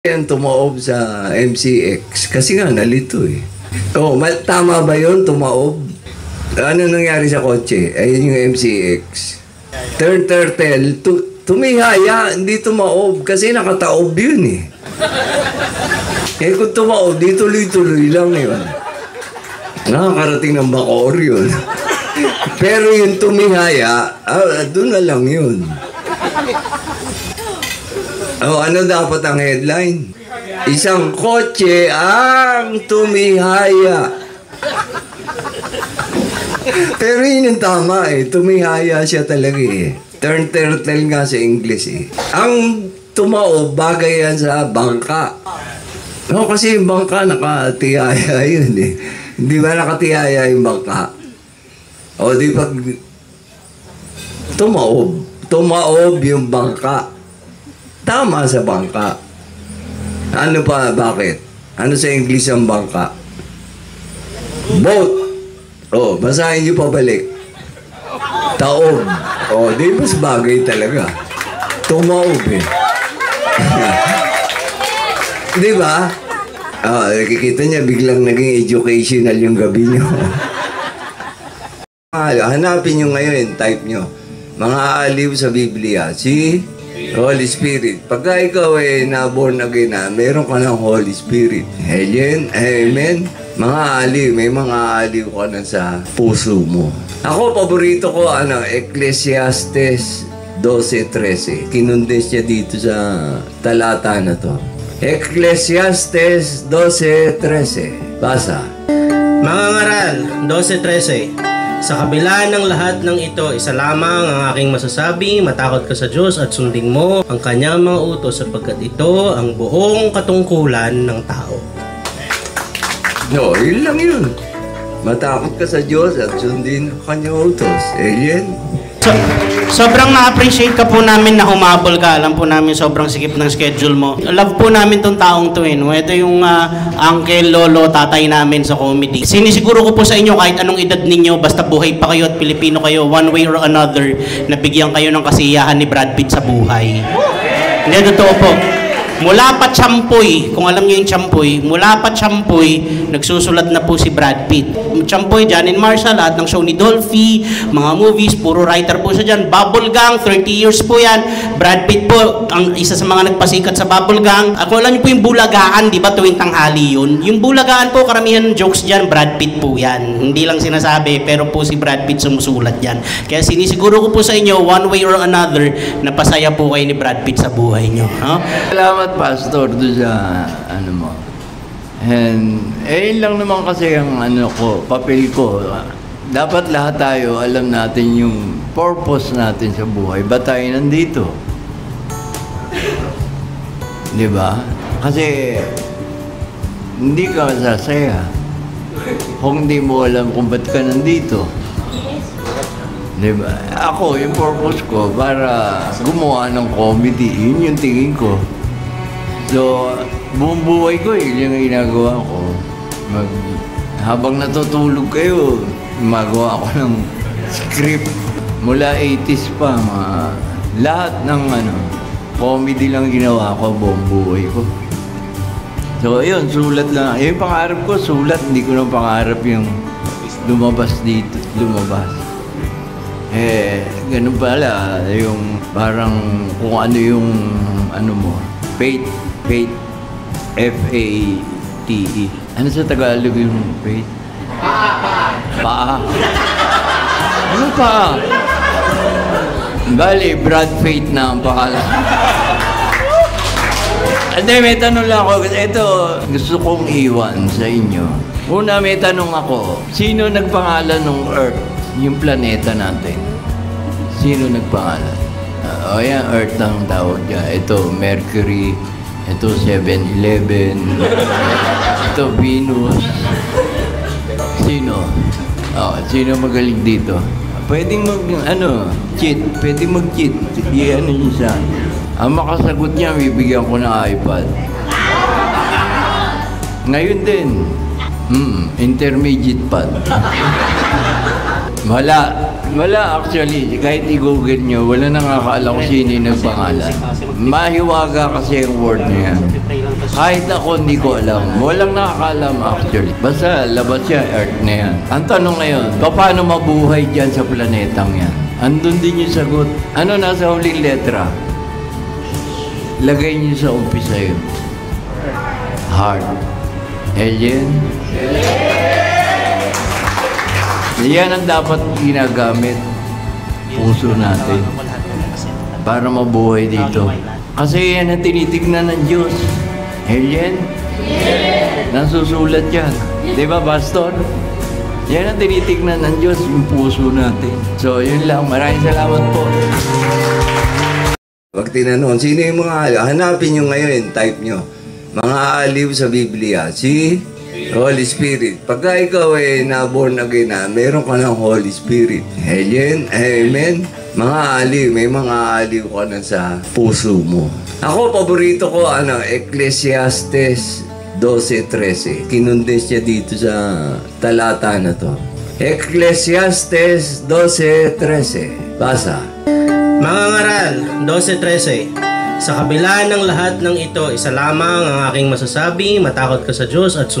Yan tumaob sa MCX kasi nga nalito eh. Oh, tama ba yun, tumaob? Ano nangyari sa kotse? Ayun yung MCX. Turtle, tumihaya, hindi tumaob kasi nakataob yun eh. Eh kung tumaob, di tuloy-tuloy lang yun. Nakakarating ng Bacoor yun. Pero yung tumihaya, doon na lang yun. Oh, ano dapat ang headline? Isang kotse ang tumihaya. Pero yun yung tama eh. Tumihaya siya talaga eh. Turtle nga sa English eh. Ang tumaob, bagay yan sa bangka. No, kasi yung bangka nakatihaya yun eh. Hindi ba nakatihaya yung bangka? O di pag tumaob yung bangka. Tama sa bangka. Ano pa, bakit? Ano sa English ang bangka? Boat. Oh, basahin niyo pabalik. Taob. Oh, di mas bagay talaga. Tumaob eh. Di ba? Nakikita niya, biglang naging educational yung gabi niyo. Hanapin niyo ngayon, type niyo. Mga aliw sa Biblia. Si Holy Spirit. Pagka ikaw ay na-born again na, meron ka ng Holy Spirit. Amen. Mga aliw, may mga aliw ka na sa puso mo. Ako, paborito ko, Ecclesiastes 12:13. Kinundes niya dito sa talata na to. Ecclesiastes 12:13. Basa. Mga ngaral, 12:13. Sa kabila ng lahat ng ito, isa lamang ang aking masasabi, matakot ka sa Diyos at sundin mo ang kanyang mga utos sapagkat ito ang buong katungkulan ng tao. No, yun lang yun. Matakot ka sa Diyos at sundin ang kanyang utos. Alien? Sobrang na-appreciate ka po namin na humabol ka. Alam po namin sobrang sikip ng schedule mo. Love po namin tong taong to eh. Ito yung uncle, lolo, tatay namin sa comedy. Sinisiguro ko po sa inyo kahit anong edad ninyo, basta buhay pa kayo at Pilipino kayo, one way or another, nabigyan kayo ng kasiyahan ni Brad Pitt sa buhay. Hindi, totoo po. Mula pa Champoy, kung alam niyo yung Champoy, mula pa Champoy, nagsusulat na po si Brad Pitt. Champoy, John and Marshall, lahat ng show ni Dolphy, mga movies, puro writer po siya dyan. Bubble Gang, 30 years po yan. Brad Pitt po, ang isa sa mga nagpasikat sa Bubble Gang. Kung alam niyo po yung Bulagaan, di ba, tuwing tanghali yun? Yung Bulagaan po, karamihan ng jokes dyan, Brad Pitt po yan. Hindi lang sinasabi, pero po si Brad Pitt sumusulat yan. Kaya sinisiguro ko po sa inyo, one way or another, napasaya po kayo ni Brad Pitt sa buhay niyo. Huh? Salamat, Pastor, doon sa mo. And yun lang naman kasi ang papel ko. Dapat lahat tayo alam natin yung purpose natin sa buhay. Ba't tayo nandito? Di ba? Kasi hindi ka masasaya kung hindi mo alam kung ba't ka nandito. Di ba? Ako, yung purpose ko para gumawa ng comedy. Yun yung tingin ko. So, buong buhay ko, yung ginagawa ko. Habang natutulog kayo, gumagawa ako ng script. Mula 80s pa, lahat ng comedy lang ginawa ko buong buhay ko. So, yun, sulat lang. Yung pangarap ko, sulat. Hindi ko na pangarap yung lumabas dito, lumabas. Ganun pala, yung parang kung ano yung, mo, faith. Faith. F-A-T-E. Ano sa Tagalog yung faith? Paa. Ano paa? Bali, Brad Faith na ang pangalan. Hindi, may tanong lang ako. Ito, gusto kong iwan sa inyo. Una, may tanong ako. Sino nagpangalan ng Earth? Yung planeta natin. Sino nagpangalan? Yan, Earth ang tawag niya. Ito, Mercury. Ito, 7-Eleven. Ito, Venus. Sino? Sino magaling dito? Pwedeng cheat. Pwedeng mag-cheat. Niyo siya. Ang makasagot niya, bibigyan ko ng iPad. Ngayon din, intermediate pad. Wala actually. Kahit i-google nyo, wala nakakaalam kung sino yung nagpangalan. Mahiwaga kasi yung word niya. Kahit ako hindi ko alam. Walang nakakaalam actually. Basta labas siya, earth na yan. Ang tanong ngayon, paano mabuhay dyan sa planetang yan? Andun din yung sagot. Ano nasa huling letra? Lagay niyo sa umpisa yun. Heart. Alien? Yan ang dapat ginagamit. Puso natin. Para mabuhay dito. Kasi yan ang tinitignan ng Diyos. Alien? Nasusulat yan. Di ba, Pastor? Yan ang tinitignan ng Diyos, yung puso natin. So, yun lang. Maraming salamat po. Pag tinanong, sino yung mga aliw? Hanapin nyo ngayon, type nyo. Mga aliw sa Biblia. Si Holy Spirit. Pagka ikaw na-born again na, meron ka ng Holy Spirit. Amen? Mga aliw, may mga aliw ka na sa puso mo. Ako, paborito ko, Ecclesiastes 12:13. Kinundes niya dito sa talata na to. Ecclesiastes 12:13. Basa. Mga ngaral, 12:13. Sa kabila ng lahat ng ito, isa lamang ang aking masasabi, matakot ka sa Diyos at